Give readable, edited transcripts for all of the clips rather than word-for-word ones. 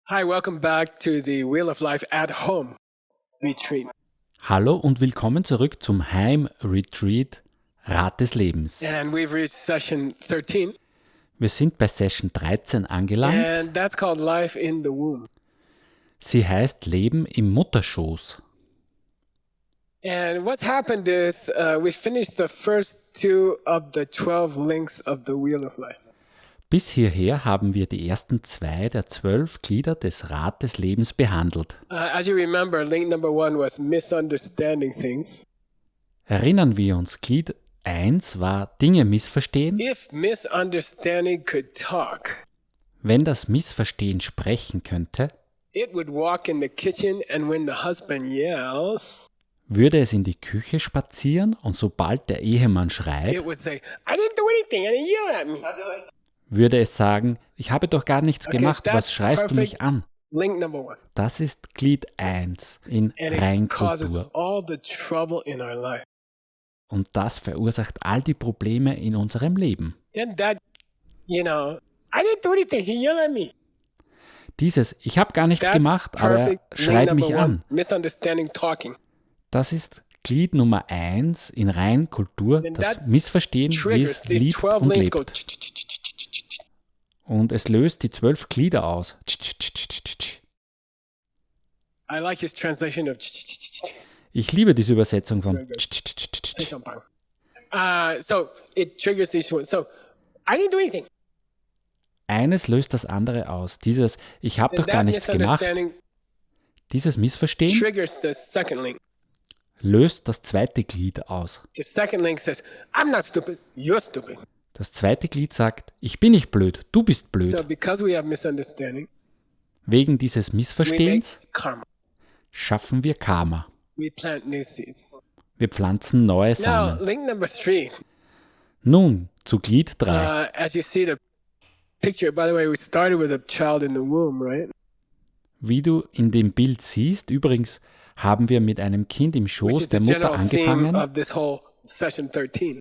Hi, welcome back to the Wheel of Life at Home Retreat. Hallo und willkommen zurück zum Heim-Retreat Rat des Lebens. And we've reached session 13, Wir sind bei Session 13 angelangt. and that's called Life in the Womb. Sie heißt Leben im Mutterschoß. And what's happened is we finished the first two of the 12 links of the Wheel of Life. Bis hierher haben wir die ersten 2 der 12 Glieder des Rat des Lebens behandelt. As you remember, link number 1 was misunderstanding things. Erinnern wir uns, Glied 1 war Dinge missverstehen. If misunderstanding could talk, Wenn das Missverstehen sprechen könnte, it would walk in the kitchen, and when the husband yells, würde es in die Küche spazieren und sobald der Ehemann schreit, it would say, I didn't do anything, and he yelled at me. würde es sagen, ich habe doch gar nichts gemacht, that's was schreist du perfect. mich an? Link number 1. Das ist Glied 1 in And it causes Reinkultur. all the trouble in our life. Und das verursacht all die Probleme in unserem Leben. Then that, I didn't do anything. He yelled at me. Dieses, ich habe gar nichts That's gemacht, aber er perfect. Link schreit number mich 1. an. Misunderstanding talking. Das ist Glied Nummer 1 in Reinkultur, Then das that Missverstehen, wie triggers es these liebt 12 und links go. lebt. Und es löst die 12 Glieder aus. I like his translation of. Ich liebe diese Übersetzung von So it triggers these ones. So I didn't do anything. Eines löst das andere aus. Dieses, ich habe Then doch gar that nichts gemacht. misunderstanding Dieses Missverstehen triggers the second link. löst das zweite Glied aus. The second link says, I'm not stupid. You're stupid. Das zweite Glied sagt, ich bin nicht blöd, du bist blöd. So because we have misunderstanding, Wegen dieses we make Missverstehens karma. schaffen wir Karma. We plant new seeds. Wir pflanzen neue Now, Samen. link number 3. Nun zu Glied 3. As you see the picture, by the way, we started with a child in the womb, right? Wie du in dem Bild siehst, übrigens haben wir mit einem Kind im Which Schoß is the der Mutter general theme angefangen, of this whole session 13.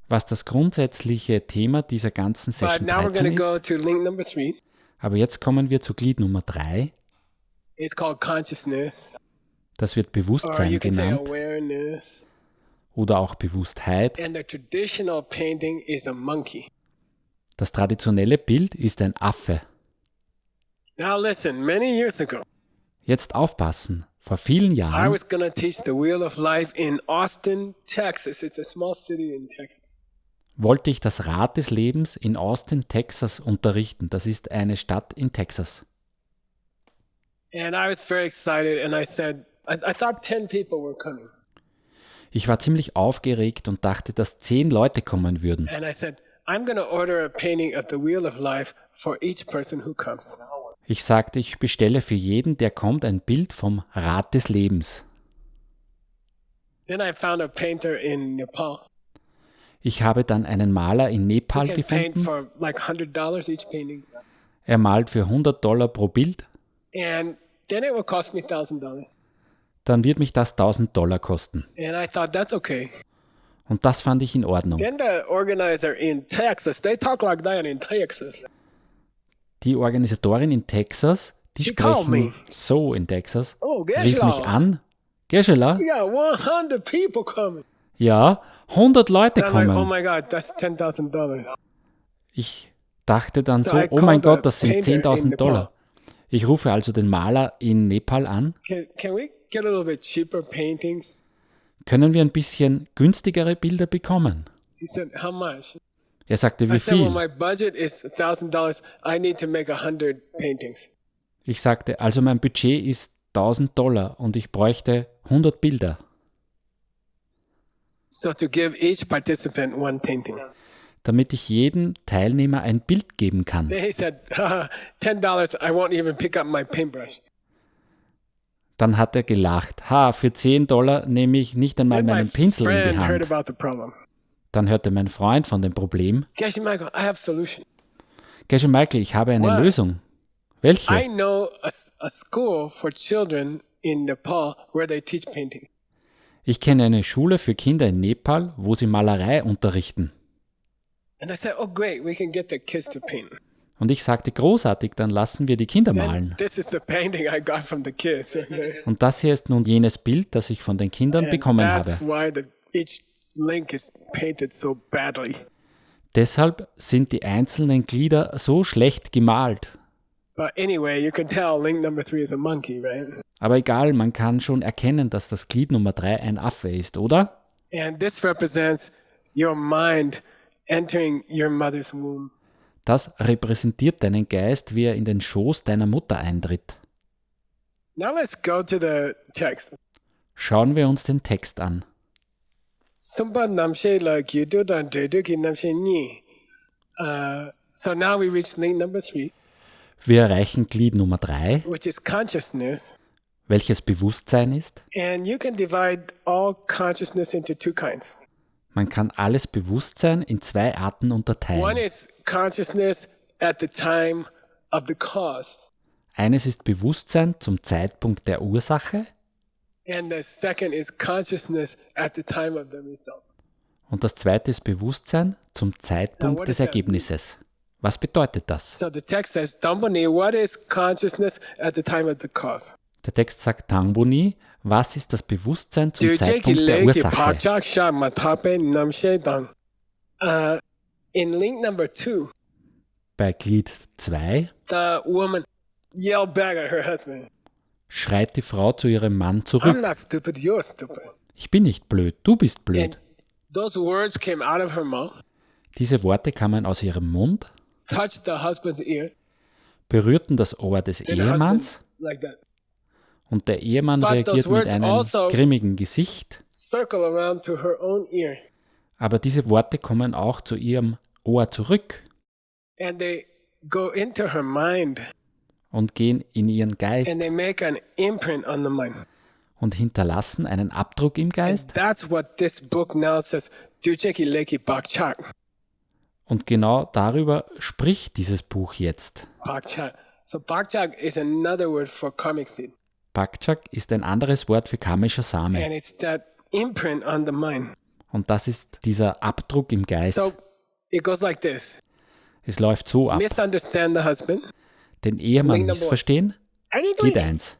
was das grundsätzliche Thema dieser ganzen But Session now we're going 13 to go ist. to link number 3. Aber jetzt kommen wir zu Glied Nummer 3. It's called consciousness, Das wird or Bewusstsein you can say genannt awareness. oder auch Bewusstheit. And the traditional painting is a monkey. Das traditionelle Bild ist ein Affe. Now listen, many years ago, Jetzt aufpassen. Vor vielen I Jahren was going to teach the Wheel of Life in Austin, Texas. It's a small city in Texas. wollte ich das Rad des Lebens in Austin, Texas unterrichten. Das ist eine Stadt in Texas. And I was very excited, and I said, I thought 10 people were coming. Ich war ziemlich aufgeregt und dachte, dass 10 Leute kommen würden. And I said, I'm going to order a painting of the Wheel of Life for each person who comes. Ich sagte, ich bestelle für jeden, der kommt, ein Bild vom Rad des Lebens. Then I found a painter in Nepal. Ich habe dann einen Maler in He Nepal can paint gefunden. for like $100 each painting. Er malt für $100 pro Bild. And then it will cost me $1,000. Dann wird mich das $1.000 kosten. And I thought, that's okay. Und das fand ich in Ordnung. Then the organizer in Texas, they talk like that in Texas. Die Organisatorin in Texas, die She called sprechen me. so in Texas, Oh, rief mich Geshe-la, an. Geschela, you got 100 people coming. ja, 100 Leute And I'm like, oh kommen. my God, that's $10,000. Ich dachte dann So so, I oh mein called Gott, das sind the painter in $10.000. Ich rufe also den Maler in Nepal an. Can we get a little bit cheaper paintings? Können wir ein bisschen günstigere Bilder bekommen? He said, how much? Er sagte, I wie said, well, viel? my budget is $1,000. I need to make 100 paintings. Ich sagte, also mein Budget ist $1.000 und ich bräuchte 100 Bilder. So to give each participant one painting. Damit ich jedem Teilnehmer ein Bild geben kann. Then he said, $10, I won't even pick up my paintbrush. Dann hat er gelacht. Für $10 nehme ich nicht einmal Then my meinen Pinsel in die friend heard Hand. about the problem. Dann hörte mein Freund von dem Problem. Geshe Michael, I have a solution. Gesche Michael, ich habe eine What? Lösung. Welche? I know a school for children in Nepal where they teach painting. Ich kenne eine Schule für Kinder in Nepal, wo sie Malerei unterrichten. And I said, oh great, we can get the kids to paint. Und ich sagte, großartig, dann lassen wir die Kinder malen. And this is the painting I got from the kids. Und das hier ist nun jenes Bild, das ich von den Kindern And bekommen that's habe. why each link is painted so badly. Deshalb sind die einzelnen Glieder so schlecht gemalt. But anyway, you can tell link number 3 is a monkey, right? Aber egal, man kann schon erkennen, dass das Glied Nummer 3 ein Affe ist, oder? And this represents your mind entering your mother's womb. Das repräsentiert deinen Geist, wie er in den Schoß deiner Mutter eintritt. Now let's go to the text. Schauen wir uns den Text an. Sumpa namshe la gidu dan deduki namshe ni. So now we reach link number 3, Wir erreichen Glied Nummer 3, which is consciousness. welches Bewusstsein ist. And you can divide all consciousness into 2 kinds. Man kann alles Bewusstsein in 2 Arten One unterteilen. is consciousness at the time of the cause, Eines ist Bewusstsein zum Zeitpunkt der Ursache and the second is consciousness at the time of the result. und das zweite ist Bewusstsein zum Now, Zeitpunkt what des does that mean? Ergebnisses. Was bedeutet das? So the text says, Dambani, what is consciousness at the time of the cause? Der Text sagt Tangbuni, was ist das Bewusstsein zum Dujeki Zeitpunkt der leki Ursache? pakchak sha matape namshe dang. In link number 2, Bei Glied 2 the woman yelled back at her husband, schreit die Frau zu ihrem Mann I'm zurück. not stupid, you're stupid. Ich bin nicht blöd, du bist And blöd. those words came out of her mouth, Diese Worte kamen aus ihrem Mund, touched the husband's ear, berührten das Ohr des and the husband Ehemanns like that. und der Ehemann But reagiert those mit words einem also- grimmigen Gesicht. Circle around to her own ear, Aber diese Worte kommen auch zu ihrem Ohr zurück and they go into her mind, und gehen in ihren Geist and they make an imprint on the mind. und hinterlassen einen Abdruck im And Geist. that's what this book now says. Dujeki leki pakchak. Und genau darüber spricht dieses Buch jetzt. Pakchak. So pakchak is another word for karmic seed. Pakchak ist ein anderes Wort für karmischer Same. And it's that imprint on the mind. Und das ist dieser Abdruck im Geist. So it goes like this. Es läuft so ab. Misunderstand the husband. Den Ehemann Link number missverstehen. Are you Glied doing 1.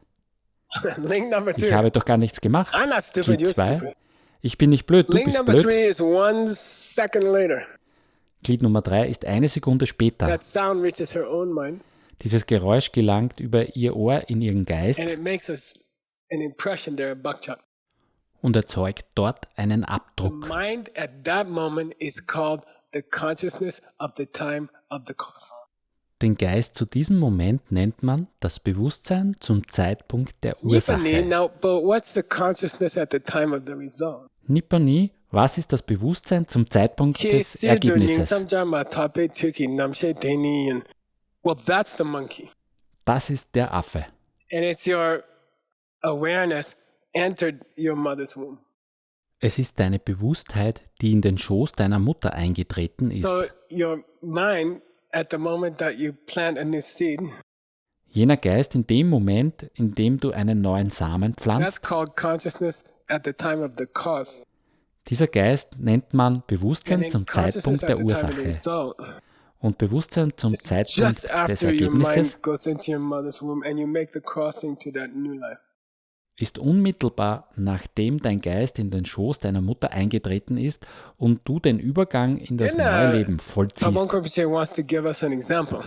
Link number Ich 2. habe doch gar nichts gemacht. I'm not stupid, Glied you're 2. stupid. Ich bin nicht blöd, du Link bist number blöd. 3 is 1 second later. Glied Nummer 3 ist eine Sekunde später. That sound reaches her own mind, Dieses Geräusch gelangt über ihr Ohr in ihren Geist and it makes us an impression there at Bakchak. und erzeugt dort einen The Abdruck. mind at that moment is called the consciousness of the time of the cause. Den Geist zu diesem Moment nennt man das Bewusstsein zum Zeitpunkt der Nippani, Ursache. now, but what's the consciousness at the time of the result? Nippani, was ist das Bewusstsein zum Zeitpunkt des Ergebnisses? Well, that's the monkey. Das ist der Affe. And it's your awareness entered your mother's womb. Es ist deine Bewusstheit, die in den Schoß deiner Mutter eingetreten ist. So your mind, at the moment that you plant a new seed, Jener Geist in dem Moment, in dem du einen neuen Samen that's pflanzt, called consciousness at the time of the cause. dieser Geist nennt man And Bewusstsein then zum consciousness Zeitpunkt at der the time of the Ursache. result. Und Bewusstsein zum Zeitpunkt Just des after your Ergebnisses mind goes into your mother's womb and you make the crossing to that new life. ist unmittelbar, nachdem dein Geist in den Schoß deiner Mutter eingetreten ist und du den Übergang in das Then, neue Leben vollziehst. Pabon Rinpoche wants to give us an example.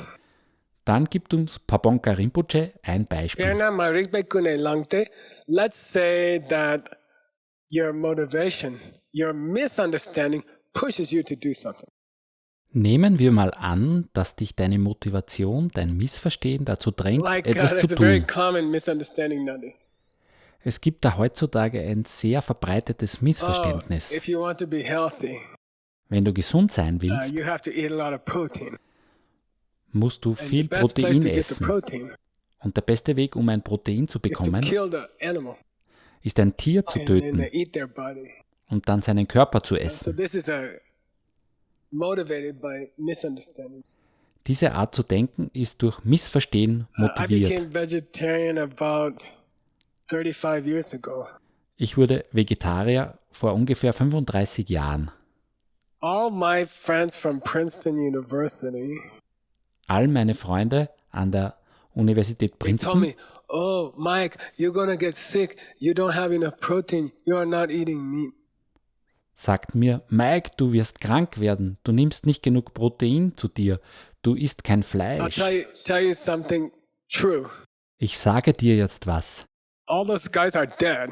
Dann gibt uns Pabonka Rinpoche ein Beispiel. Perna marikbe kune langte. Let's say that your motivation, your misunderstanding pushes you to do something. Nehmen wir mal an, dass dich deine Motivation, dein Missverstehen dazu drängt, Like etwas there's zu a very tun. common misunderstanding nowadays. Es gibt da heutzutage ein sehr verbreitetes Oh, Missverständnis. if you want to be healthy, Wenn du gesund sein willst, you have to eat a lot of protein. musst du And the viel best place Protein to get the essen. protein Und der beste Weg, um ein Protein zu is to bekommen, kill the animal ist ein Tier zu and then töten eat their body. und dann seinen Körper zu So essen. this is motivated by misunderstanding. Diese Art zu denken ist durch Missverstehen I motiviert. became vegetarian about 35 years ago. Ich wurde Vegetarier vor ungefähr 35 Jahren. All my friends from Princeton University All meine Freunde an der Universität They told Princeton me, oh, Mike, you're going to get sick. You don't have enough protein. You are not eating meat. sagten mir, Mike, du wirst krank werden, du nimmst nicht genug Protein zu dir, du isst kein I'll Fleisch. tell you something true. Ich sage dir jetzt was. All those guys are dead.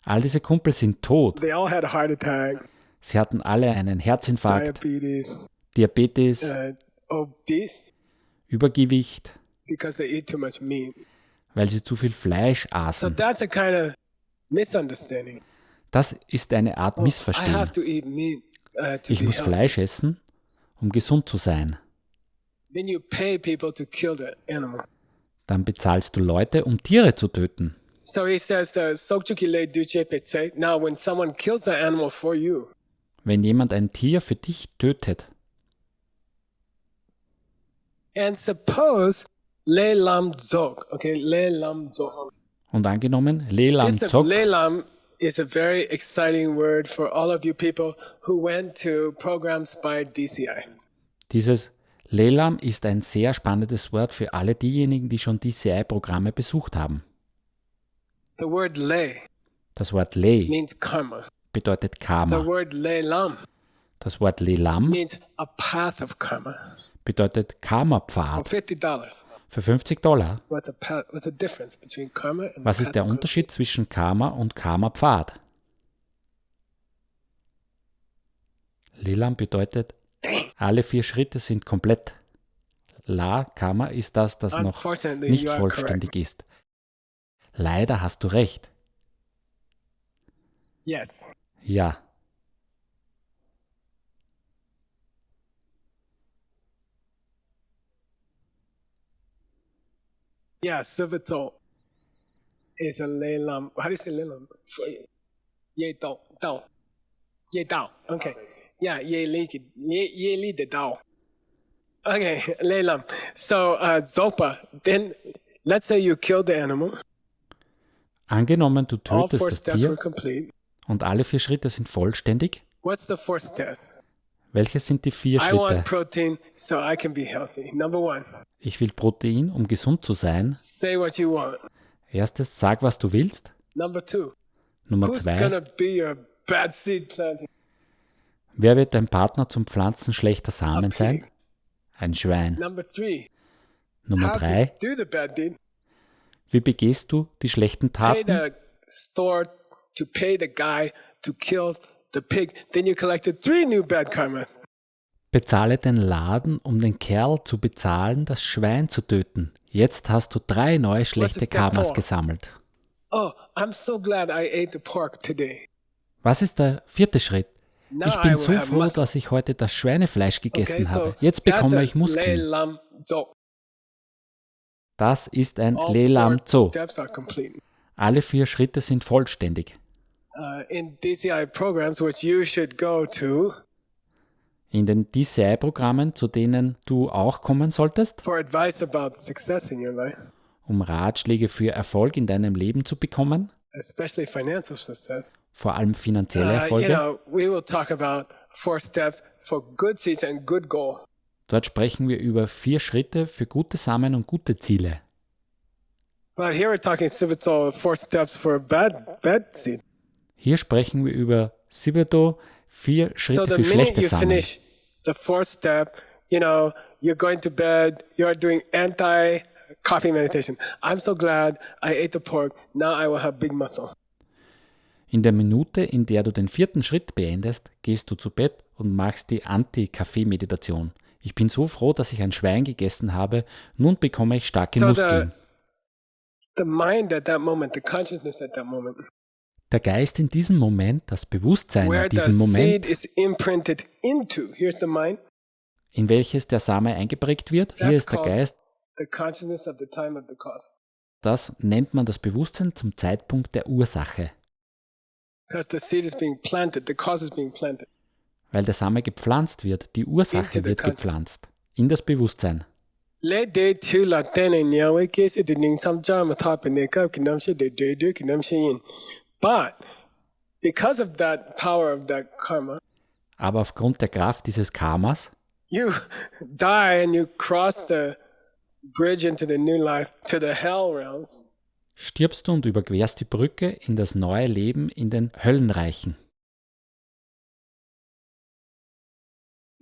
All diese Kumpel sind tot. They all had a heart attack, Sie hatten alle einen Herzinfarkt, diabetes, Diabetes, obese, Übergewicht, because they eat too much meat. weil sie zu viel Fleisch So aßen. that's a kind of misunderstanding. Das ist eine Art I Missverstehen. have to eat meat to Ich be muss healthy. Fleisch essen, um gesund zu sein. Then you pay people to kill the animal. Dann bezahlst du Leute, um Tiere zu töten. So he says, "Sokchuki le duche petse." Now, when someone kills the animal for you, Wenn jemand ein Tier für dich tötet, and suppose le lam zok, okay, le lam zok. und angenommen, Lelam This Zok, le lam is a very exciting word for all of you people who went to programs by DCI. dieses Lelam ist ein sehr spannendes Wort für alle diejenigen, die schon DCI-Programme besucht haben. The word le Das Wort Le means karma. bedeutet The Karma. word le lam Das Wort Lelam means a path of karma. bedeutet For Karma-Pfad. $50. Für $50. What's the difference between karma and Was path ist der of karma? Unterschied zwischen Karma und Karma-Pfad? Lelam bedeutet, alle 4 Schritte sind komplett. La, Karma, ist das noch Unfortunately, nicht you are vollständig ist. Leider hast du recht. Yes. Ja. Yeah, Civital is a leilam. How do you say leilam? Ye dao. Dao. Ye dao. Okay. Yeah, ye li de dao. Okay, leilam. So, zopa. Then, let's say you killed the animal. Angenommen, du All 4 tötest das steps were Tier complete. und alle 4 Schritte sind vollständig. What's the 4th step? Welche sind die 4 I want Schritte? protein so I can be healthy. Number 1, Ich will Protein, um gesund zu sein. say what you want. Erstes, sag, was du willst. Number 2, Nummer who's 2, gonna be your bad seed planting? wer wird dein Partner zum Pflanzen schlechter Samen A sein? pig. Ein Schwein. Number 3, Nummer how 3, to do the bad deed. wie begehst du die schlechten Pay Taten? the store to pay the guy to kill the pig. Then you collected 3 new bad karmas. Bezahle den Laden, um den Kerl zu bezahlen, das Schwein zu töten. Jetzt hast du 3 neue schlechte step Karmas 4? gesammelt. Oh, I'm so glad I ate the pork today. Was ist der 4. Schritt? Now Ich I bin will so have froh, muscle. dass ich heute das Schweinefleisch gegessen Okay, so habe. Jetzt that's bekomme a ich Muskeln. leilam zok. Das ist ein All 4 Lelam Zo. steps are complete. Alle 4 Schritte sind vollständig. In DCI programs, which you should go to In den DCI-Programmen, zu denen du auch kommen solltest, for advice about success in your life, um Ratschläge für Erfolg in deinem Leben zu bekommen, especially financial success. vor allem finanzielle You Erfolge. know, we will talk about 4 steps for good seeds and good goal. Dort sprechen wir über 4 Schritte für gute Samen und gute Ziele. But here we're talking pivotal 4 steps for a bad seed. Hier sprechen wir über Sivedo, 4 So Schritte the für minute schlechte you Samen. finish the 4th step, you know, you're going to bed, you're doing anti-coffee meditation. I'm so glad I ate the pork. Now I will have big muscle. In der Minute, in der du den 4. Schritt beendest, gehst du zu Bett und machst die Anti-Kaffee-Meditation. Ich bin so froh, dass ich ein Schwein gegessen habe. Nun bekomme ich starke So Muskeln. the mind at that moment, the consciousness at that moment, Der Geist in diesem Moment, das Bewusstsein where in the diesem Moment, seed is imprinted into. Here's the mind, in welches der Same eingeprägt wird, hier That's ist der called- Geist, the consciousness of the time of the cause. das nennt man das Bewusstsein zum Zeitpunkt der Ursache, Because the seed is being planted, the cause is being planted. weil der Same gepflanzt wird, die Into Ursache the wird conscious- gepflanzt, in das Bewusstsein. Le de tu la tene nyawe kesi de ning sam jama top in the cup kinam she de de kinam she in. But because of that power of that karma, Aber aufgrund der Kraft dieses Karmas You die and you cross the bridge into the new life, to the hell realms. Stirbst du und überquerst die Brücke in das neue Leben in den Höllenreichen.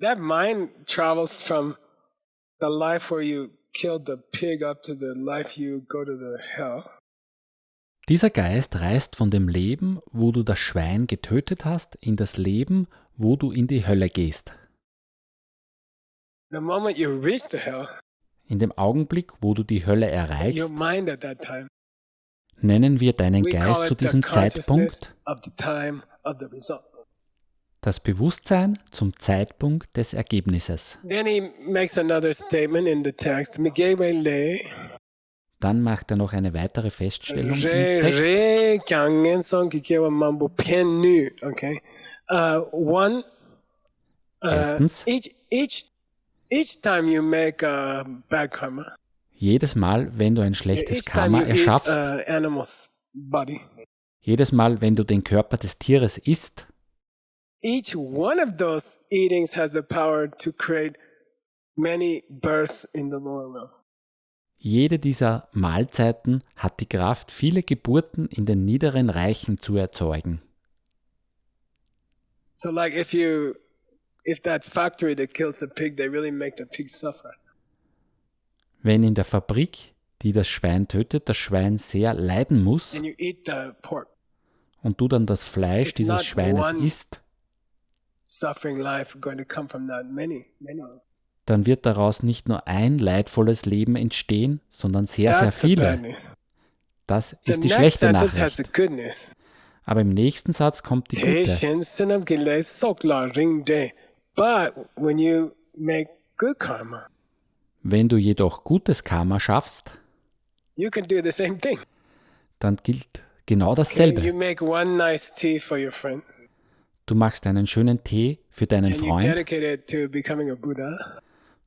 That mind travels from the life where you killed the pig up to the life you go to the hell. Dieser Geist reist von dem Leben, wo du das Schwein getötet hast, in das Leben, wo du in die Hölle gehst. The moment you reach the hell, In dem Augenblick, wo du die Hölle your erreichst, mind at that time, nennen wir deinen we call Geist zu it the diesem consciousness Zeitpunkt of the time of the result. das Bewusstsein zum Zeitpunkt des Ergebnisses. Then he makes another statement in the text. Migewele, Dann macht er noch eine weitere Feststellung im re Text. re kyangen son kikewa mambo pen nu. Okay. One. Erstens, Each time you make bad karma, jedes Mal, wenn du ein schlechtes each time Karma you eat erschaffst, animal's body, jedes Mal, wenn du den Körper des Tieres isst, each one of those eatings has the power to create many births in the lower realm. jede dieser Mahlzeiten hat die Kraft, viele Geburten in den niederen Reichen zu erzeugen. So, like if that factory that kills the pig, they really make the pig suffer. Wenn in der Fabrik, die das Schwein tötet, das Schwein sehr leiden muss And you eat the pork, und du dann das Fleisch It's dieses not Schweines one- isst, suffering life going to come from that many. dann wird daraus nicht nur ein leidvolles Leben entstehen, sondern sehr, sehr That's the bad viele. news. Das The ist die next schlechte sentence has the Nachricht. good news. Aber im nächsten Satz kommt die Te gute. shen senam gile sokla ring de. But when you make good karma, Wenn du jedoch gutes Karma schaffst, you can do the same thing. dann gilt genau Okay, dasselbe. you make one nice tea for your friend, Du machst einen schönen Tee für deinen and you Freund, dedicate it to becoming a Buddha.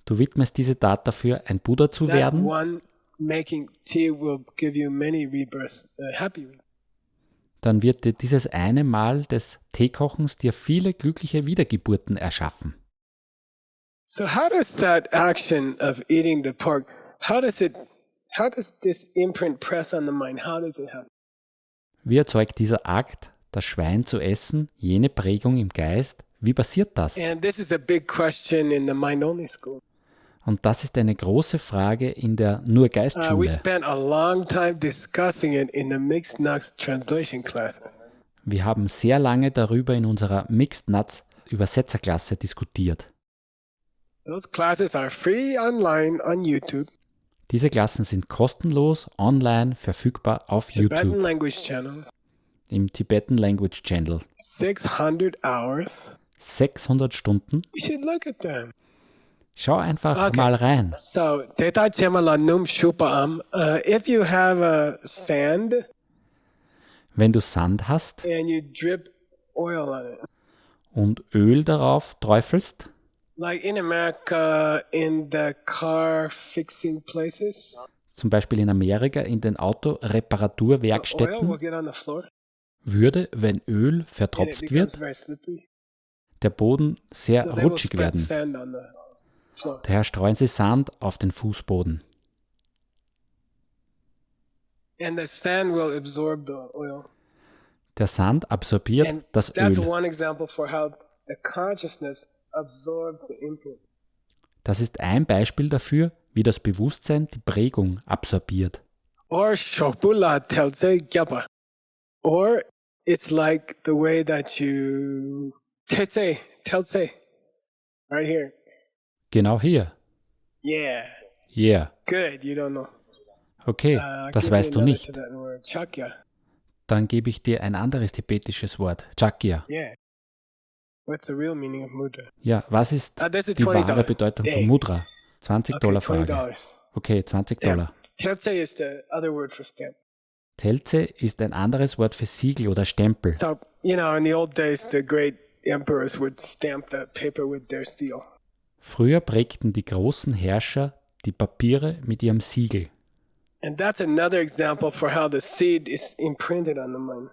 du widmest diese Tat dafür, ein Buddha zu That werden, one making tea will give you many rebirths, happy rebirths. dann wird dir dieses eine Mal des Teekochens dir viele glückliche Wiedergeburten erschaffen. So how does that action of eating the pork, how does this imprint press on the mind? How does it happen? Wie erzeugt dieser Akt, das Schwein zu essen, jene Prägung im Geist? Wie passiert das? And this is a big question in the mind-only school. Und das ist eine große Frage in der nur We Geistschule. spent a long time discussing it in the Mixed Nuts translation classes. Wir haben sehr lange darüber in unserer Mixed Nuts Übersetzerklasse diskutiert. Those classes are free online on YouTube, Diese Klassen sind kostenlos online verfügbar auf Tibetan YouTube Language Channel, im Tibetan Language Channel. 600 hours. 600 Stunden. You should look at them. Schau einfach Okay. mal rein. So, Teta Chemala Num Shupaam, if you have sand Wenn du Sand hast and you drip oil on it, und Öl darauf träufelst, like in America, in the car fixing places, zum Beispiel in Amerika in den the oil will Autoreparaturwerkstätten, get on the floor würde, wenn Öl and it vertropft becomes wird, very slippery. der Boden sehr So they will rutschig spread werden. sand on the floor. Daher streuen sie Sand auf den Fußboden. And the sand will absorb the oil. Der Sand absorbiert And das that's Öl. one example for how the consciousness absorbs the imprint. Das ist ein Beispiel dafür, wie das Bewusstsein die Prägung absorbiert. Or shokbula telze gyapa. Or it's like the way that you telze. Right here. Genau hier. Yeah. Yeah. Good. You don't know. Okay, I'll das give you weißt du another nicht. Tibetan word, Chakya. Dann gebe ich dir ein anderes tibetisches Wort. Chakya. Yeah. What's the real meaning of mudra? Ja, was ist This is die wahre $20. Bedeutung von Dang. Mudra? 20 Okay, Dollar Frage. $20. Okay, 20 Stamp. Dollar. Telze is the other word for stamp. Telze ist ein anderes Wort für Siegel oder Stempel. So, in the old days, the great emperors would stamp the paper with their seal. Früher prägten die großen Herrscher die Papiere mit ihrem Siegel. And that's another example for how the seed is imprinted on the mind.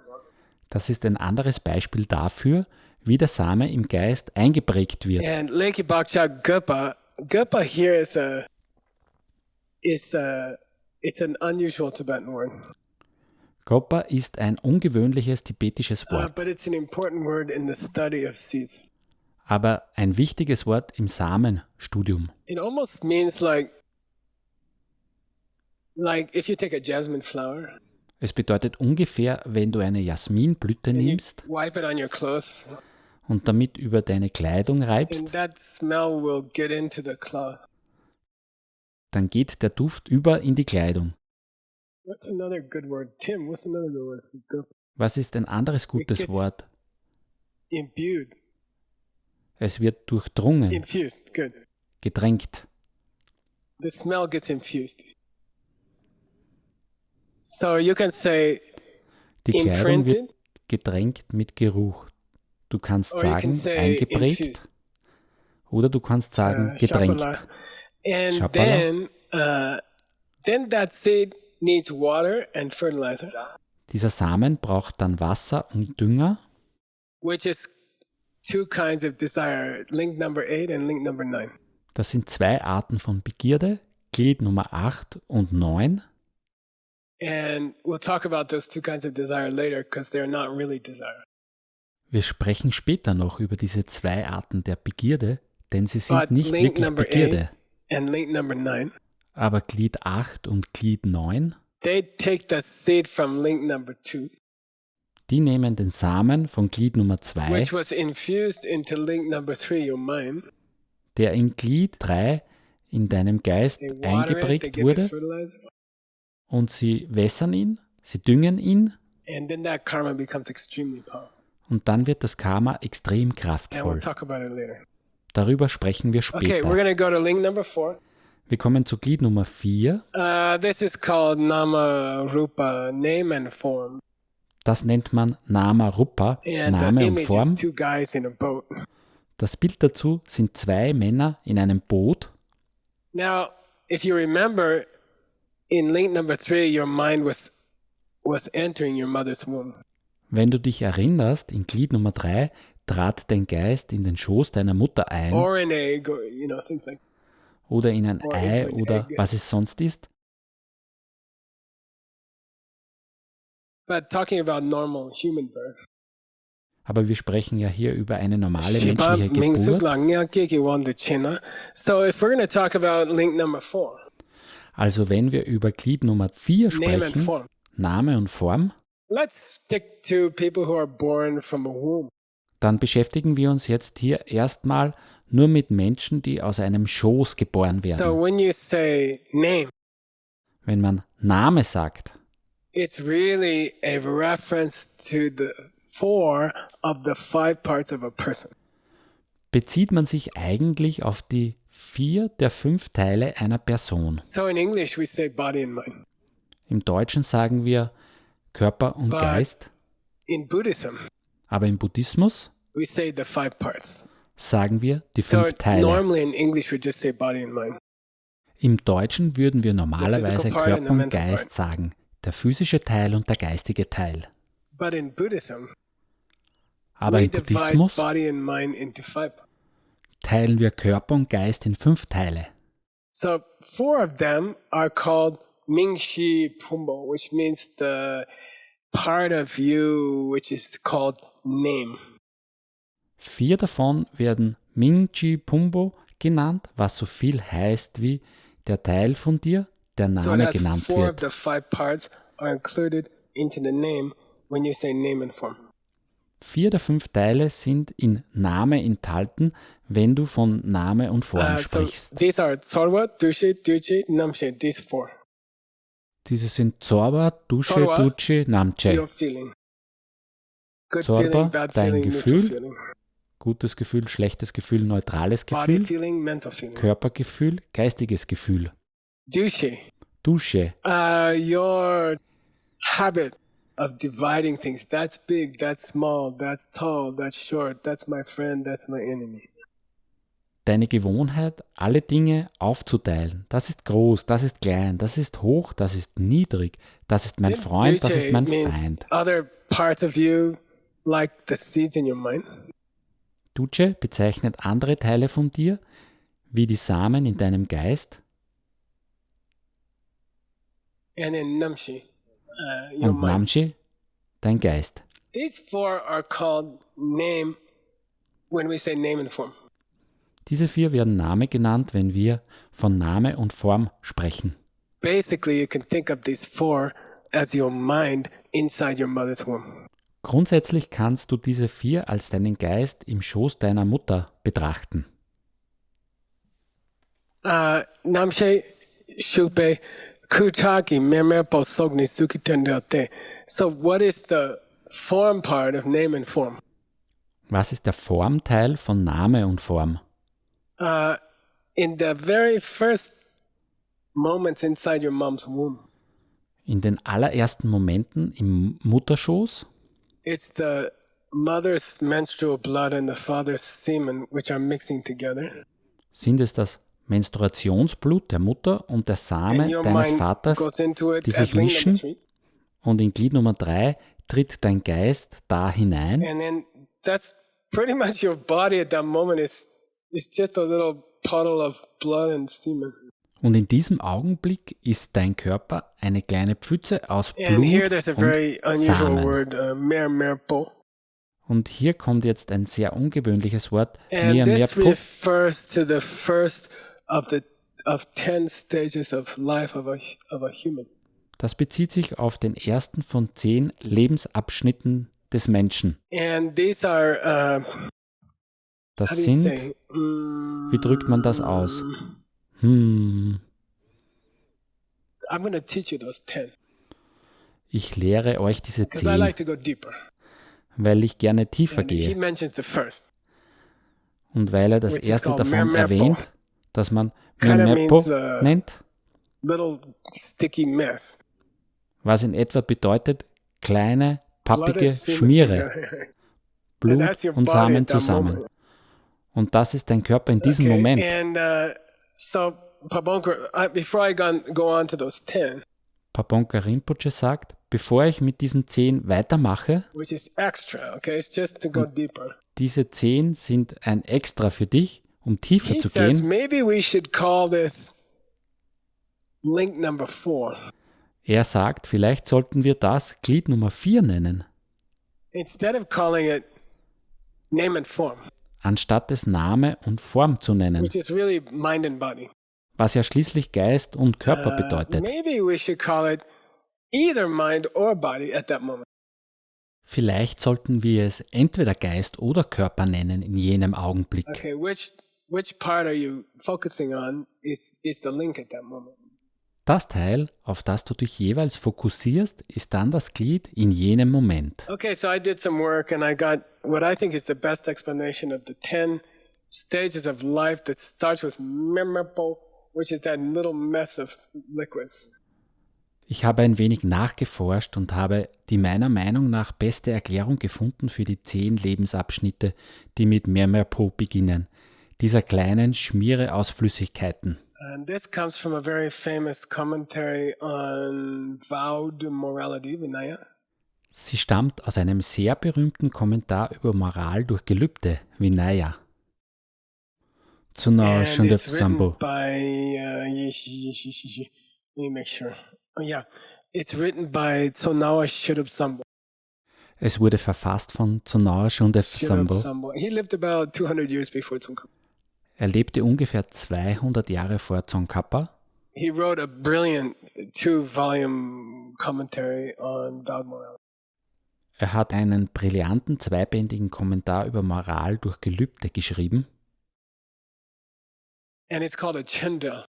Das ist ein anderes Beispiel dafür, wie der Same im Geist eingeprägt wird. And Leki Bakcha Gupa. Gupa here is it's an unusual Tibetan word. Gopa ist ein ungewöhnliches tibetisches Wort, But it's an important word in the study of seeds. aber ein wichtiges Wort im Samenstudium. It almost means like if you take a jasmine flower, Es bedeutet ungefähr, wenn du eine Jasminblüte nimmst wipe it on your clothes, und damit über deine Kleidung reibst, and that smell will get into the cloth. dann geht der Duft über in die Kleidung. What's another good word? Tim, what's another good word? Gupa? Was ist ein anderes gutes gets- Wort? Imbued. Es wird durchdrungen, Infused. Good. gedrängt. The smell gets infused. So you can say Die Kleidung wird imprinted, gedrängt mit Geruch. Du kannst or you can sagen say eingeprägt infused. oder du kannst sagen gedrängt. Shapala. And Shapala. then that seed needs water and fertilizer, Dieser Samen braucht dann Wasser und Dünger, which is two kinds of desire, link number 8 and link number 9. Das sind zwei Arten von Begierde, Glied Nummer 8 und 9. And we'll talk about those two kinds of desire later because they're not really desire. Wir sprechen später noch über diese zwei Arten der Begierde, denn sie sind But nicht link wirklich number Begierde. 8 and link number 9, Aber Glied 8 und Glied 9, they take the seed from link number 2, die nehmen den Samen von Glied Nummer 2, which was infused into link number 3, your mind. der in Glied 3 in deinem Geist They water it, they eingeprägt give it wurde, fertilizer, und sie wässern ihn, sie düngen ihn, and then that karma becomes extremely powerful. und dann wird das Karma extrem And we'll kraftvoll. talk about it later. Darüber sprechen wir Okay, we're später. going to go to link number 4. Wir kommen zu Glied Nummer 4. This is called Nama Rupa, name and form. Das nennt man Nama Rupa, And Name the und image Form. is two guys in a boat. Das Bild dazu sind zwei Männer in einem Boot. Now, if you remember, in link number 3, your mind was entering your mother's womb. Wenn du dich erinnerst, in Glied Nummer 3 trat dein Geist in den Schoß deiner Mutter ein Or an egg, or, things like oder in ein or Ei into an oder egg. was es sonst ist. But talking about normal human birth. Aber wir sprechen ja hier über eine normale Shiba menschliche Mingsuk Geburt. Lang Nya Kiki Wanda China. So if we're going to talk about link number 4, Also wenn wir über Glied Nummer 4 name and sprechen, form, Name und Form, let's stick to people who are born from a womb. dann beschäftigen wir uns jetzt hier erstmal nur mit Menschen, die aus einem Schoß geboren werden. So when you say name, Wenn man Name sagt, it's really a reference to the 4 of the 5 parts of a person. bezieht man sich eigentlich auf die 4 der 5 Teile einer Person. So in English, we say body and mind. Im Deutschen sagen wir Körper und But- Geist, In Buddhism, aber im Buddhismus we say the 5 parts. sagen wir die So 5 Teile. normally in English, we just say body and mind. Im Deutschen würden wir The normalerweise physical part and Körper the und mental Geist part. sagen, der physische Teil und der geistige Teil. But in Buddhism, Aber we im divide Buddhismus body and mind into 5 parts. teilen wir Körper und Geist in 5 Teile. So 4 of them are called Mingshi Pumbo, which means the part of you which is called name. 4 davon werden Mingchi Pumbo genannt, was so viel heißt wie der Teil von dir, der So Name that's genannt 4 of wird. the 5 parts are included into the name when you say name and form. 4 der 5 Teile sind in Name enthalten, wenn du von Name und Form So sprichst. these are Tsorwa, Dushe, Duche, Namshe, these 4. Diese sind Zorba, Dusche, Zorba, Duche, Namche. Your feeling. Good Zorba, feeling, bad dein feeling, Gefühl. neutral feeling. Gutes Gefühl, schlechtes Gefühl, neutrales Body Gefühl, feeling, mental feeling. Körpergefühl, geistiges Gefühl. Dushe, Dusche, your habit of dividing things. That's big, that's small, that's tall, that's short, that's my friend, that's my enemy. deine Gewohnheit, alle Dinge aufzuteilen. Das ist groß, das ist klein, das ist hoch, das ist niedrig, das ist mein Freund, das ist mein means Feind. other parts of you, like the seeds in your mind. Duce bezeichnet andere Teile von dir, wie die Samen in deinem Geist, and in Namshi, your und mind. Namshi, dein Geist. These four are called name when we say name and form. Diese 4 werden Name genannt, wenn wir von Name und Form sprechen. Basically, you can think of these four as your mind inside your mother's womb. Grundsätzlich kannst du diese 4 als deinen Geist im Schoß deiner Mutter betrachten. Namshe, Shupe, Kuchaki, Memerpo, Sogni, Sukitendote. So what is the form part of name and form? Was ist der Formteil von Name und Form? In the very first moments inside your mom's womb, In den allerersten Momenten im Mutterschoß it's the mother's menstrual blood and the father's semen which are mixing together. sind es das Menstruationsblut der Mutter und der Same And your deines mind Vaters, goes into it die sich at link number mischen, 3. und in Glied Nummer 3 tritt dein Geist da hinein. And then that's pretty much your body at that moment is just a little puddle of blood and semen. Und in diesem Augenblick ist dein Körper eine kleine Pfütze aus And here Blut there's a very und unusual Samen. word, merpo. Und hier kommt jetzt ein sehr ungewöhnliches Wort, And this Merpo. refers to the first of 10 stages of life of a human. Das bezieht sich auf den ersten von 10 Lebensabschnitten des Menschen. And these are, Das how do you sind, say? wie drückt man das aus? I'm going to teach you those 10 Ich lehre euch diese because I 10, like to go deeper. weil ich gerne tiefer And he gehe mentions the first, und weil er das which is erste called davon Merpo. erwähnt, das man Kinda Merpo means, nennt, little sticky mess. was in etwa bedeutet kleine, Blood pappige and semen Schmiere, together. And Blut that's your und body Samen at that zusammen. moment. Und das ist dein Körper in diesem Okay, Moment. and so Pabonker, before I go on to those 10, Pabonka Rinpoche sagt, bevor ich mit diesen 10 weitermache, which is extra, okay, it's just to go deeper. diese 10 sind ein Extra für dich, um tiefer He zu says gehen. maybe we should call this link number 4. Er sagt, vielleicht sollten wir das Glied Nummer 4 nennen, Instead of calling it name and form, anstatt es Name und Form zu nennen, which is really mind and body. was ja schließlich Geist und Körper bedeutet. Maybe we should call it either mind or body at that moment. Vielleicht sollten wir es entweder Geist oder Körper nennen in jenem Augenblick. Okay, which part are you focusing on is the link at that moment. Das Teil, auf das du dich jeweils fokussierst, ist dann das Glied in jenem Moment. Okay, so I did some work and I got what I think is the best explanation of the 10 stages of life that starts with Merpo, which is that little mess of liquids. Ich habe ein wenig nachgeforscht und habe die meiner Meinung nach beste Erklärung gefunden für die 10 Lebensabschnitte, die mit Mermerpo beginnen, dieser kleinen Schmiere aus Flüssigkeiten. And this comes from a very famous commentary on vow de morality, Vinaya. Sie stammt aus einem sehr berühmten Kommentar über Moral durch Gelübde, Vinaya. Tsunawa And Shundev it's written Sambo. by, let me make sure. Oh yeah, it's written by Tsunawa Shudab Sambo. Es wurde verfasst von Tsunawa Shundev Sambo. He lived about 200 years before Tsongkhapa. Er lebte ungefähr 200 Jahre vor Tsongkhapa. He wrote a brilliant 2-volume commentary on vowed morality. Er hat einen brillanten zweibändigen Kommentar über Moral durch Gelübde geschrieben, And it's called a Chandal.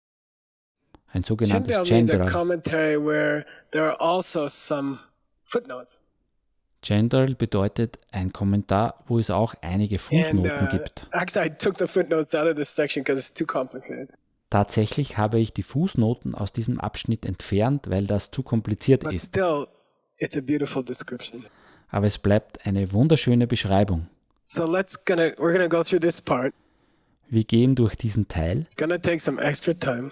ein Chandal sogenanntes means a Chandral. commentary where there are also some footnotes. Chandral bedeutet ein Kommentar, wo es auch einige And Fußnoten gibt. actually, I took the footnotes out of this section because it's too complicated. Tatsächlich habe ich die Fußnoten aus diesem Abschnitt entfernt, weil das zu kompliziert But ist. still, it's a beautiful description. Aber es bleibt eine wunderschöne Beschreibung. So we're gonna go through this part. Wir gehen durch diesen Teil, It's gonna take some extra time.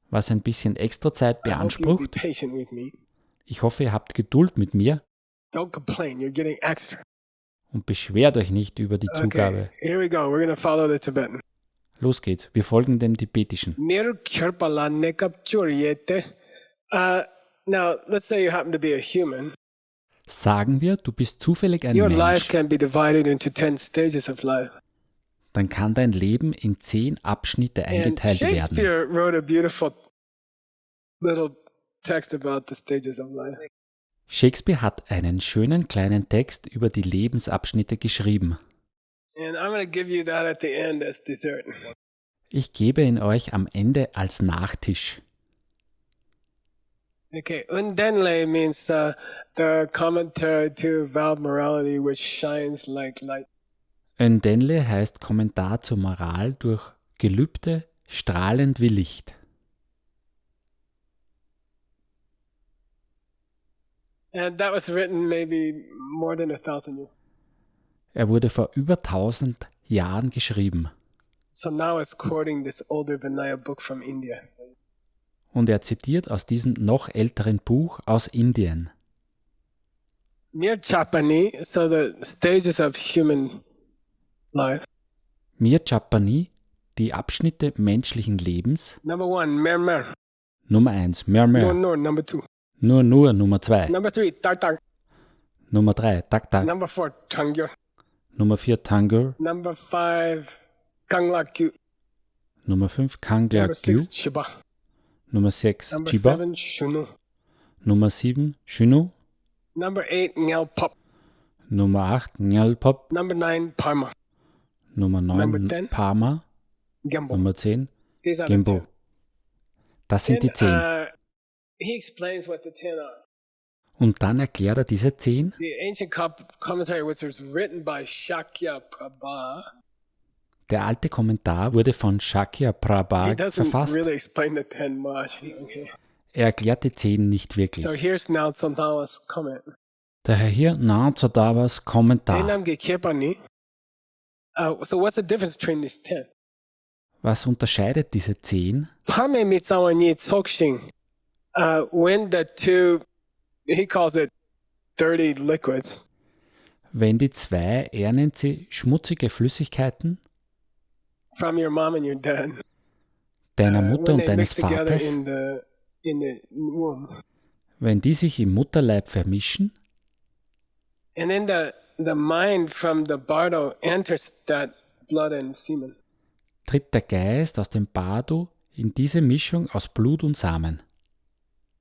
was ein bisschen extra Zeit I hope you'll be beansprucht. patient with me. Ich hoffe, ihr habt Geduld mit mir Don't complain. You're getting extra. und beschwert euch nicht über die Zugabe. Okay, here we go. We're going to follow the Tibetan. Los geht's, wir folgen dem Tibetischen. Now, let's say you happen to be a human. Sagen wir, du bist zufällig ein Your life Mensch, can be divided into 10 stages of life. dann kann dein Leben in 10 Abschnitte And eingeteilt werden. Shakespeare wrote a beautiful little text about the stages of life. Shakespeare hat einen schönen kleinen Text über die Lebensabschnitte geschrieben. And I'm going to give you that at the end as dessert. Ich gebe ihn euch am Ende als Nachtisch. Okay, Undenle means the commentary to vowed morality which shines like light. Öndenle heißt Kommentar zur Moral durch Gelübde, strahlend wie Licht. And that was written maybe more than 1,000 years. Er wurde vor über 1000 Jahren geschrieben So now it's quoting this older Vinaya book from India. und er zitiert aus diesem noch älteren Buch aus Indien. Mir Chapani, so the stages of human life. Mir Chapani, die Abschnitte menschlichen Lebens. Number 1, Mer. Nummer 1, Mer. No, number 2. Nur, Nummer 2. Number 3, Tar. Nummer 3, Tak. Number 4, Tangyur. Nummer 4, Tangur. Number 5, Kanglakyu. Nummer 5, Number Kanglakyu. 6, Shiba. Nummer 6, Number Chiba. 7, Shunu. Nummer 7, Shunu. Number 8, Nyalpop. Nummer 8, Nyalpop. Number 9, Parma. Nummer 9, Number 10, Parma. Gembo. Nummer 10, These are the Gembo. 10. Das sind die 10. He explains what the 10 are. Und dann erklärt er diese 10. The ancient commentary, which was written by Shakya Prabha, Der alte Kommentar wurde von Shakya he Prabha doesn't verfasst. really explain the 10 much. Okay. Er erklärt die 10 nicht wirklich. So here's now Santawas comment. Daher hier Nazodawas Kommentar. Enam Gekepani. So what's the difference between these 10? Was unterscheidet diese 10? Pame Mitsawanyi Tsokshin. When the two, he calls it dirty liquids. Wenn die 2, er nennt sie schmutzige Flüssigkeiten, From your mom and your dad. deiner Mutter When und they deines mix together Vaters, in the womb. wenn die sich im Mutterleib vermischen, And then the mind from the bardo enters that blood and semen. tritt der Geist aus dem Bardo in diese Mischung aus Blut und Samen.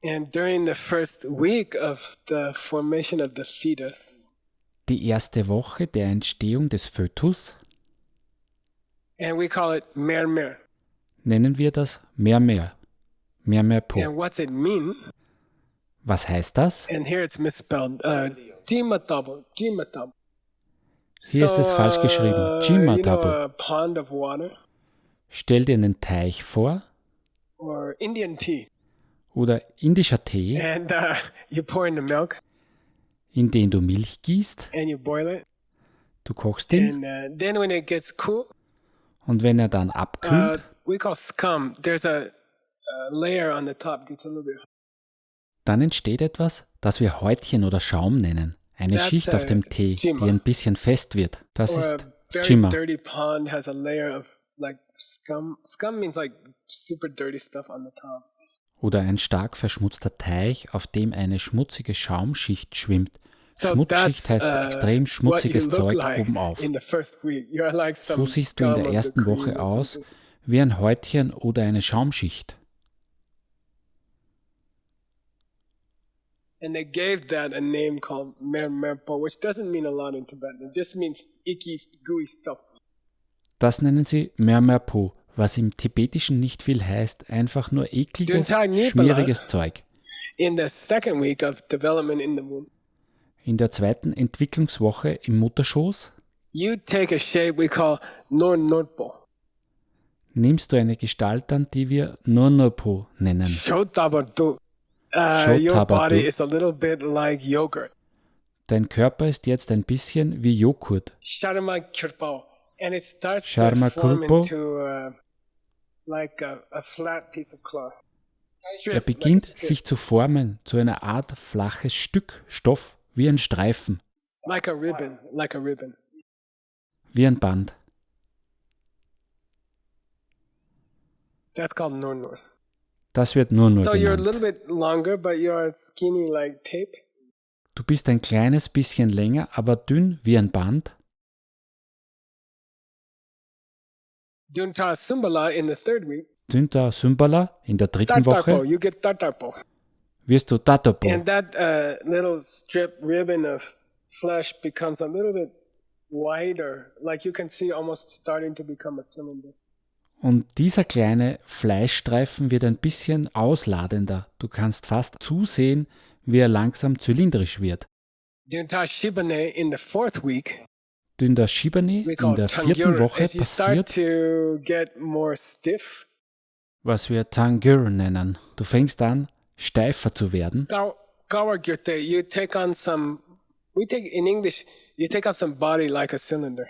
And during the first week of the formation of the fetus, Die erste Woche der Entstehung des Fötus and we call it mer. nennen wir das Mer. Po. And what's it mean? Was heißt das? And here it's misspelled. Jimatabo. Hier ist es falsch geschrieben. Jimatabo. A pond of water Stell dir einen Teich vor or Indian tea, oder indischer Tee, and you pour in the milk in den du Milch gießt, and you boil it, du kochst ihn and then when it gets cool, und wenn er dann abkühlt, we call scum. There's a layer on the top, gets a little bit. dann entsteht etwas, das wir Häutchen oder Schaum nennen. Eine That's Schicht auf dem Tee, die Jima. ein bisschen fest wird. Das Or ist a very Jima. dirty pond has a layer of like scum. Scum means like super dirty stuff on the top. Oder ein stark verschmutzter Teich, auf dem eine schmutzige Schaumschicht schwimmt. So Schmutzschicht that's heißt extrem what you schmutziges look Zeug like obenauf. in the first week. You're like So some siehst du in scum der of the ersten cream Woche or aus something. wie ein Häutchen oder eine Schaumschicht. And they gave that a name called Merpo, which doesn't mean a lot in Tibetan. It just means icky, gooey stuff. Das nennen sie Po, was im Tibetischen nicht viel heißt, einfach nur ekliges, schmieriges Zeug. In the second week of development in the womb, In der zweiten Entwicklungswoche im Mutterschoß you take a shape we call Norpo. nimmst du eine Gestalt an, die wir Norpo nennen. Shotabardu. Your Shotabardu. body is a little bit like yogurt. Dein Körper ist jetzt ein bisschen wie Joghurt. Sharma Kirpao. And it starts Sharma to form Kirpo. into like a flat piece of cloth. Strip, Er beginnt like a strip. sich zu formen zu einer Art flaches Stück Stoff wie ein Streifen. Like a ribbon, like a ribbon. Wie ein Band. That's called Nurnur. Das wird nur So you're a little genannt. bit longer, but you're skinny like tape. Du bist ein kleines bisschen länger, aber dünn wie ein Band. Dunta Sumbala in the third week. Dünter Symbala in der dritten Tartarpo, Woche you get Tartarpo. wirst du Tatopo. And that little strip ribbon of flesh becomes a little bit wider. Like you can see almost starting to become a cylinder. Und dieser kleine Fleischstreifen wird ein bisschen ausladender. Du kannst fast zusehen, wie er langsam zylindrisch wird. Dunta Shibane in the fourth week. Dünter Shibane We in call der vierten Tangyur. Woche As you start passiert, to get more stiff, was wir Tangyur nennen. Du fängst an, steifer zu werden. Kawargyurte, you take on some, we take in English, you take on some body like a cylinder.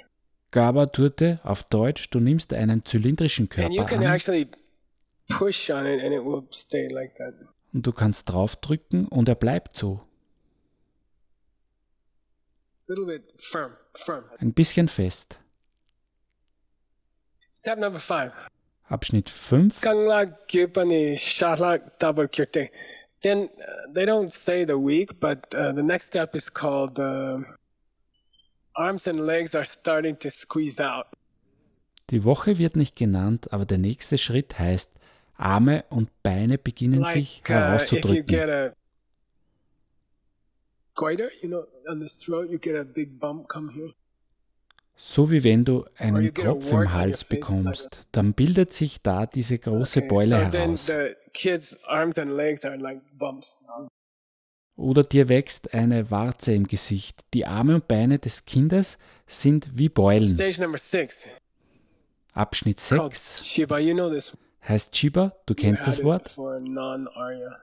Gabaturte auf Deutsch, du nimmst einen zylindrischen And you Körper can an actually push on it and it will stay like that. und du kannst draufdrücken und er bleibt so. Little bit firm. Ein bisschen fest. Step number 5. Abschnitt 5. Kangla Gyupani Shalak Tabarkyurte. Then they don't say the week, but the next step is called arms and legs are starting to squeeze out. Die Woche wird nicht genannt, aber der nächste Schritt heißt, Arme und Beine beginnen sich Like if you herauszudrücken. get a goiter, on the throat, you get a big bump come here. So wie wenn du Or einen you get a Kropf wart im on Hals your face, bekommst, dann bildet sich da diese große Okay, Beule so then heraus. the kids' arms and legs are like bumps. Oder dir wächst eine Warze im Gesicht. Die Arme und Beine des Kindes sind wie Beulen. Stage number 6, Abschnitt called 6 Shiba. You know this. heißt Chiba. Du kennst das Wort. For non-Arya.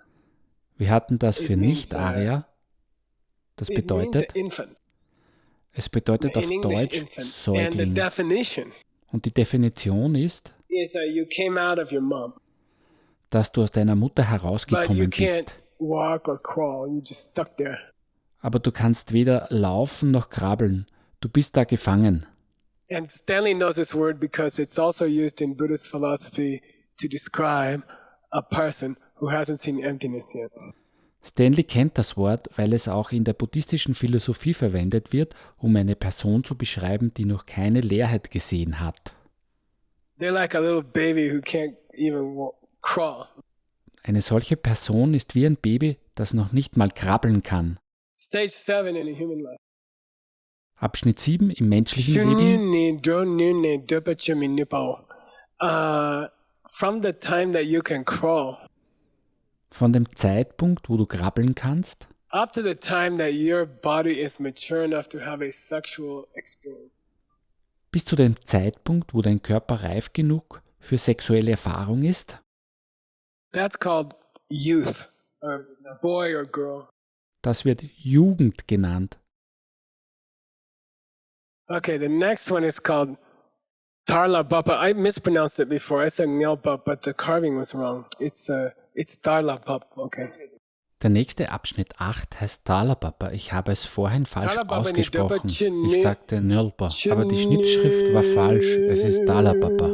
Wir hatten das It für means, Nicht-Arier. Das It means bedeutet, infant. es bedeutet auf In English, Deutsch infant. And the Säugling. definition Und die Definition ist, is that you came out of your mom, dass du aus deiner Mutter but you herausgekommen can't bist. walk or crawl. You just stuck there. Aber du kannst weder laufen noch krabbeln. Du bist da gefangen. And Stanley knows this word because it's also used in Buddhist philosophy to describe a person who hasn't seen emptiness yet. Stanley kennt das Wort, weil es auch in der buddhistischen Philosophie verwendet wird, um eine Person zu beschreiben, die noch keine Leerheit gesehen hat. They're like a little baby who can't even crawl. Eine solche Person ist wie ein Baby, das noch nicht mal krabbeln kann. Stage 7 in a human life. Abschnitt 7 im menschlichen Leben. Shunyuni dronune dupachumi nipao. From the time that you can crawl Von dem Zeitpunkt, wo du krabbeln kannst, up to the time that your body is mature enough to have a sexual experience. bis zu dem Zeitpunkt, wo dein Körper reif genug für sexuelle Erfahrung ist, That's called youth, or boy or girl. das wird Jugend genannt. Okay, the next one is called Tarla Bapa. I mispronounced it before. I said Nyalpa, but the carving was wrong. It's Tarla Bap. Okay. Der nächste Abschnitt 8 heißt Talapapa. Ich habe es vorhin falsch Talapapa ni ausgesprochen. Dapa Chinni- Ich sagte Nölpa, aber die Schnittschrift war falsch. Es ist Talapapa.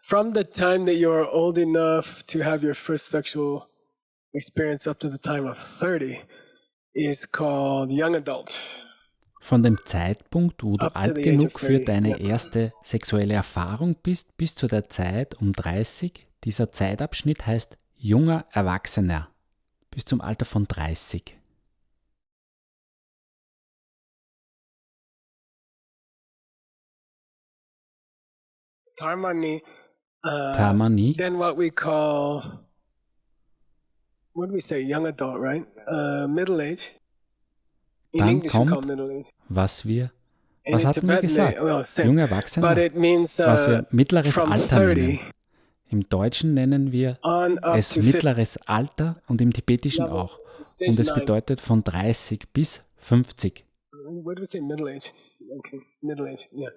From the time that you are old enough to have your first sexual experience up to the time of 30 is called young adult. Von dem Zeitpunkt, wo du Up to alt the age genug of für 30, deine ja. erste sexuelle Erfahrung bist, bis zu der Zeit um 30. Dieser Zeitabschnitt heißt junger Erwachsener. Bis zum Alter von 30. Tarmani. Tamani, Then what we call, what do we say, young adult, right? Middle age. In Dann English we call kommt- middle age. was wir, And was in hatten wir Tibetan, gesagt? well, same. Junger But Erwachsener, it means was wir mittleres from Alter 30 nennen. Im Deutschen nennen wir on up es to 50. mittleres Alter und im Tibetischen Level. auch. Stage Und es 9. bedeutet von 30 bis 50. What do we say, middle age? Okay, middle age, yeah.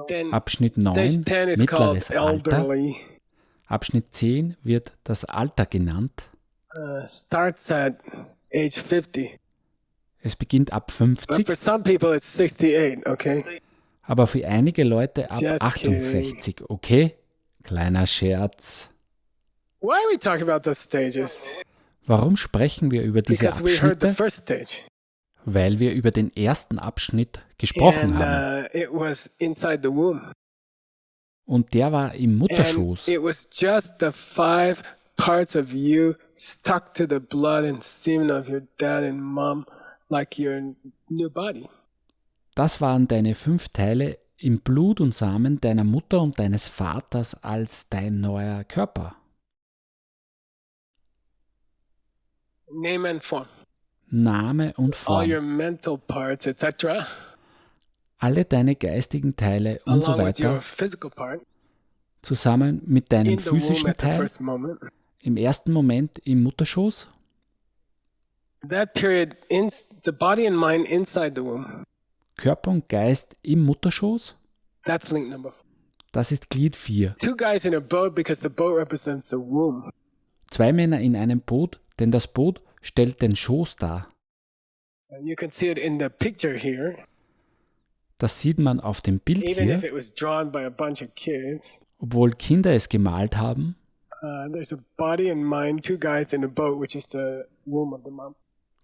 Then Abschnitt stage 9, 10 is called mittleres Alter. elderly. Abschnitt 10 wird das Alter genannt. Starts at age 50. Es beginnt ab But 50, for some people, it's 68, okay? aber für einige Leute ab Just kidding. 68, okay? Kleiner Scherz. Why are we talking about those stages? Warum sprechen wir über diese Because we heard the Abschnitte? first stage. Weil wir über den ersten Abschnitt gesprochen And haben. it was inside the womb. Und der war im And Mutterschoß. it was just the 5 parts of you stuck to the blood and semen of your dad and mom like your new body. Das waren deine 5 Teile im Blut und Samen deiner Mutter und deines Vaters als dein neuer Körper. Name and form. Name und All your Form. mental parts, etc. Alle deine geistigen Teile und so Along with your weiter physical part zusammen mit deinem in the womb physischen at the Teil first moment. im ersten Moment im Mutterschoß. That period, the body and mind inside the womb. Körper und Geist im Mutterschoß. That's link number 4. Das ist Glied 4. 2 guys in a boat because the boat represents the womb. 2 Männer in einem Boot, denn das Boot stellt den Schoß dar. And you can see it in the picture here. Das sieht man auf dem Bild Even if hier, it was drawn by a bunch of kids, obwohl Kinder es gemalt haben. there's a body and mind, 2 guys in a boat, which is the womb of the mom.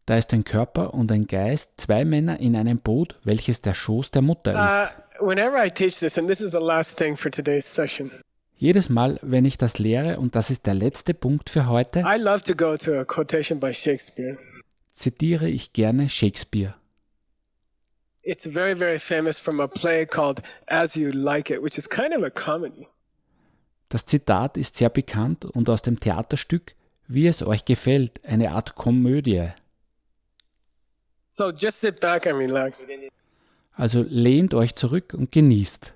Da ist ein Körper und ein Geist, 2 Männer in einem Boot, welches der Schoß der Mutter ist. Whenever I teach this, and this is the last thing for today's session, Jedes Mal, wenn ich das lehre, und das ist der letzte Punkt für heute, I love to go to a quotation by Shakespeare. zitiere ich gerne Shakespeare. It's very, very famous from a play called As You Like It, which is kind of a comedy. Das Zitat ist sehr bekannt und aus dem Theaterstück Wie es euch gefällt, eine Art Komödie. So just sit back and relax. Also lehnt euch zurück und genießt.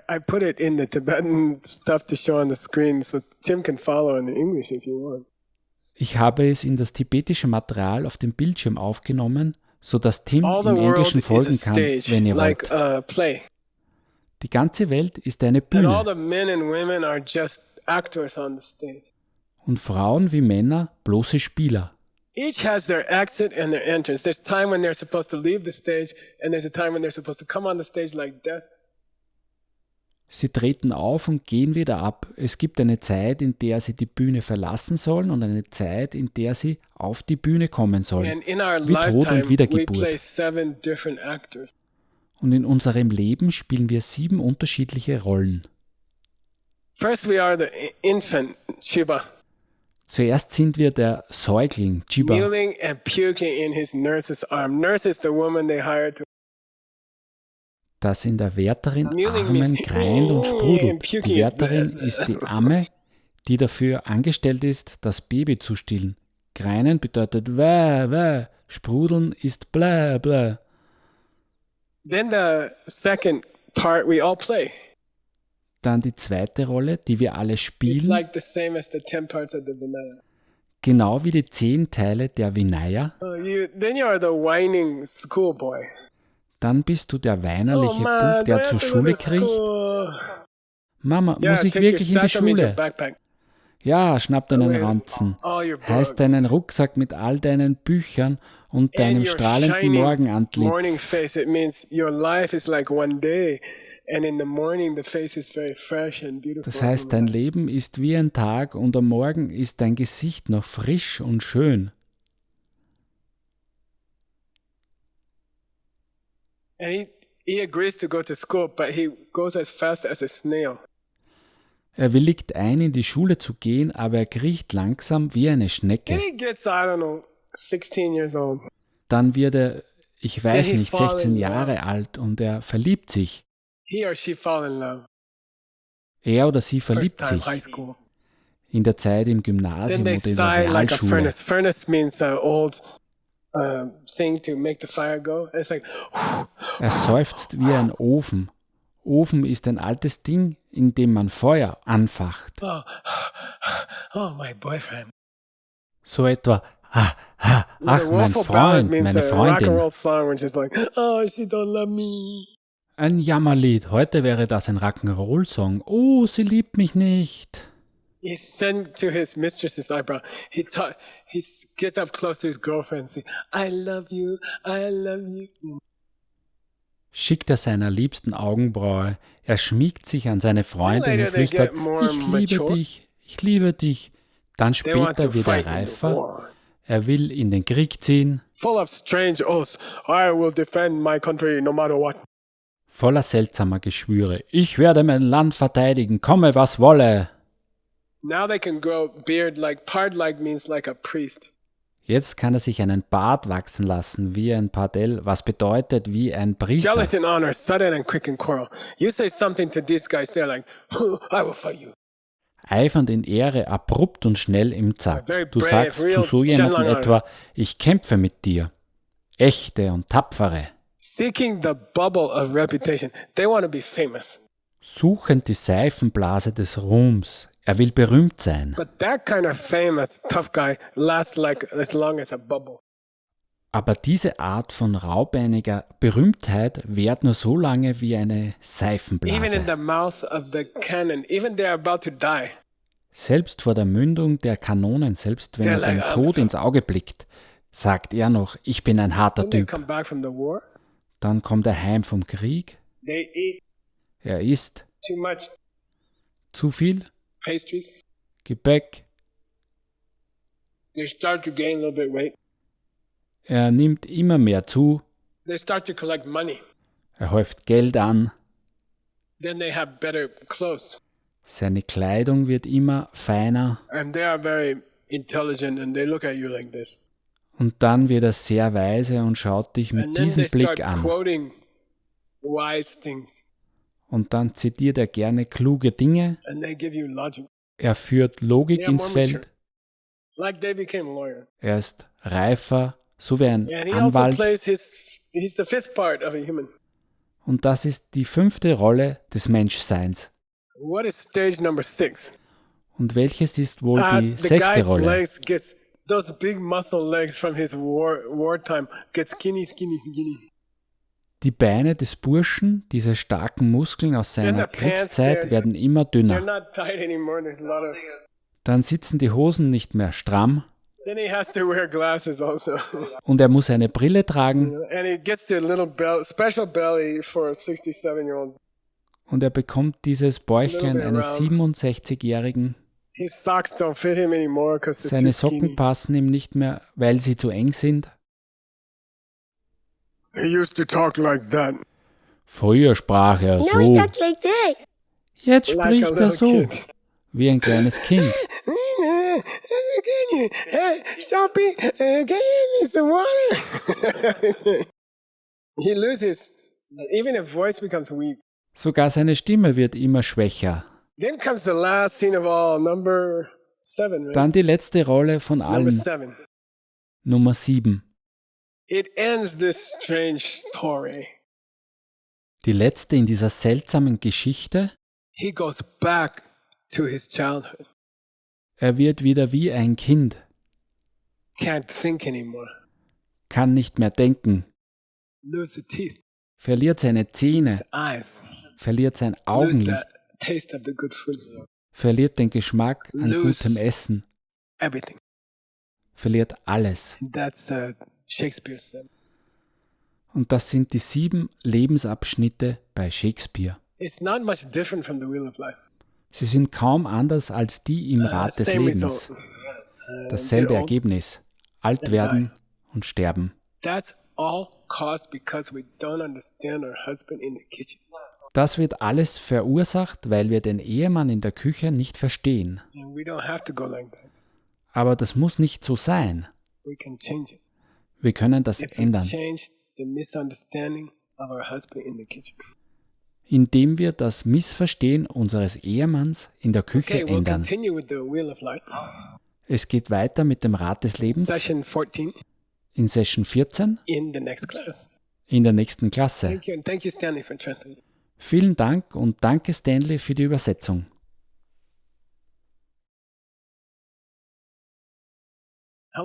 I put it in the Tibetan stuff to show on the screen so Tim can follow in English if you want. Ich habe es in das tibetische Material auf dem Bildschirm aufgenommen, sodass Tim All the im world Englischen is a folgen kann, stage, wenn ihr like wollt. a play. Die ganze Welt ist eine And all Bühne the men and women are just actors on the stage. und Frauen wie Männer bloße Spieler. Each has their exit and their entrance. There's time when they're supposed to leave the stage, and there's a time when they're supposed to come on the stage like death. Sie treten auf und gehen wieder ab. Es gibt eine Zeit, in der sie die Bühne verlassen sollen und eine Zeit, in der sie auf die Bühne kommen sollen. And in our Wie Tod und lifetime, we Wiedergeburt. play 7 different actors. Und in unserem Leben spielen wir 7 unterschiedliche Rollen. First, we are the infant, Shiva, Zuerst sind wir der Säugling, Jiba, kneeling and puking in his nurse's arm. Nurse is the woman they hired to. das in der Wärterin Kneeling Armen means greint und and sprudelt. puking Die is Wärterin bad. ist die Amme, die dafür angestellt ist, das Baby zu stillen. Greinen bedeutet wäh, wäh. Sprudeln ist bläh, bläh. Then the second part we all play. Dann die zweite Rolle, die wir alle It's spielen, like the same as the 10 parts of the Vinaya. genau wie die 10 Teile der Vinaya. Then you are the whining schoolboy. Dann bist du der Oh weinerliche man, Bub, der do I zur have to go Schule to kriecht. school? Mama, Yeah, muss ich take your wirklich in die satchel means your Schule? backpack. Ja, schnapp deinen With Ranzen. all your books. Heißt deinen Rucksack mit all deinen Büchern und And deinem your strahlenden shining morning Morgenantlitz. face, it means your life is like one day. And in the morning, the face is very fresh and beautiful. Das heißt, dein Leben ist wie ein Tag und am Morgen ist dein Gesicht noch frisch und schön. And he agrees to go to school, but he goes as fast as a snail. Er willigt ein, in die Schule zu gehen, aber er kriecht langsam wie eine Then Schnecke. he gets, I don't know, 16 years old. Dann wird er, ich weiß he nicht, fall in 16 love. Jahre alt und er verliebt sich. He or she fall in love. Er oder sie First verliebt time sich high school. in der Zeit im Then Gymnasium they oder in der sigh like a Realschule. furnace. Furnace means an old thing to make the fire go. And it's like, Er seufzt wie ein Ofen. Ofen ist ein altes Ding, in dem man Feuer anfacht. oh, oh, my boyfriend. So etwa, ach The mein woeful ballad Freund, means meine a rock and Freundin. roll song, which is like, oh, she don't love me. Ein Jammerlied. Heute wäre das ein Rock'n'Roll-Song. Oh, sie liebt mich nicht. He sent to his mistress's eyebrow. He gets up close to his girlfriend and says, I love you, I love you. Schickt er seiner liebsten Augenbraue, er schmiegt sich an seine Freundin und flüstert, ich liebe dich. Dann später wird er reifer, er will in den Krieg ziehen. Full of strange oaths, I will defend my country no matter what. Voller seltsamer Geschwüre, ich werde mein Land verteidigen, komme was wolle. Now they can grow beard pard-like means like a priest. Jetzt kann er sich einen Bart wachsen lassen, wie ein Pardell, was bedeutet wie ein Priester. Jealous in honor, sudden and quick in quarrel. You say something to these guys, they're like, I will fight you. Eifernd in Ehre, abrupt und schnell im Zack. Du sagst zu so jemandem etwa, ich kämpfe mit dir. Echte und tapfere. Seeking the bubble of reputation. They want to be famous. Suchend die Seifenblase des Ruhms. Er will berühmt sein. But that kind of famous tough guy lasts like as long as a bubble. Aber diese Art von raubeiniger Berühmtheit währt nur so lange wie eine Seifenblase. Even in the mouth of the cannon, even they're about to die. Selbst vor der Mündung der Kanonen, selbst wenn er dem Tod ins Auge blickt, sagt er noch, ich bin ein harter Typ. Dann kommt er heim vom Krieg. Er isst zu viel pastries. Gebäck. They start to gain a little bit weight. Er nimmt immer mehr zu. They start to collect money. Er häuft Geld an. Then they have better clothes. Seine Kleidung wird immer feiner. And they are very intelligent and they look at you like this. Und dann wird er sehr weise und schaut dich mit diesem Blick an. Quoting wise things. Und dann zitiert er gerne kluge Dinge. And they give you logic. Er führt Logik ins Feld. Like they became a lawyer. Er ist reifer, so wie ein And he Anwalt. Also he's the fifth part of a human. Und das ist die 5. Rolle des Menschseins. What is stage number 6? Und welches ist wohl die 6. Rolle? Legs gets those big muscle legs from his wartime get skinny. Die Beine des Burschen, diese starken Muskeln aus seiner Kriegszeit, werden immer dünner. Dann sitzen die Hosen nicht mehr stramm. Then he has to wear glasses also. Und er muss eine Brille tragen. And he gets the little special belly for a 67-year-old. Und er bekommt dieses Bäuchlein eines 67-Jährigen. His socks don't fit him anymore because they're Seine too Socken skinny. passen ihm nicht mehr, weil sie zu eng sind. He used to talk like that. Früher sprach er so. Jetzt spricht er so, wie ein kleines Kind. Shoppy, can you need some water? He loses, even his voice becomes weak. Sogar seine Stimme wird immer schwächer. Then comes the last scene of all, number 7, right? Dann die letzte Rolle von Number allen, 7. Nummer 7. It ends this strange story. Die letzte in dieser seltsamen Geschichte. He goes back to his childhood. Er wird wieder wie ein Kind, Can't think anymore. kann nicht mehr denken, Lose the teeth, verliert seine Zähne, the eyes. verliert sein Lose Augenlid, the taste of the good food. verliert den Geschmack an Lose. gutem Essen, Everything. verliert alles. That's Shakespeare's 7. Und das sind die 7 Lebensabschnitte bei Shakespeare. It's not much different from the Wheel of Life. Sie sind kaum anders als die im Rad des Same Lebens. result. Dasselbe Get old. Ergebnis. Alt werden und sterben. That's all caused because we don't understand our husband in the kitchen. Das wird alles verursacht, weil wir den Ehemann in der Küche nicht verstehen. And we don't have to go like that. Aber das muss nicht so sein. We can change it. Wir können das If we ändern, change the misunderstanding of our husband in the kitchen. indem wir das Missverstehen unseres Ehemanns in der Küche Okay, we'll ändern. continue with the Wheel of Life. Es geht weiter mit dem Rad des Lebens Session 14 in Session 14 in the next class. in der nächsten Klasse. Thank you, and thank you, Stanley, for translating. Vielen Dank und danke Stanley für die Übersetzung.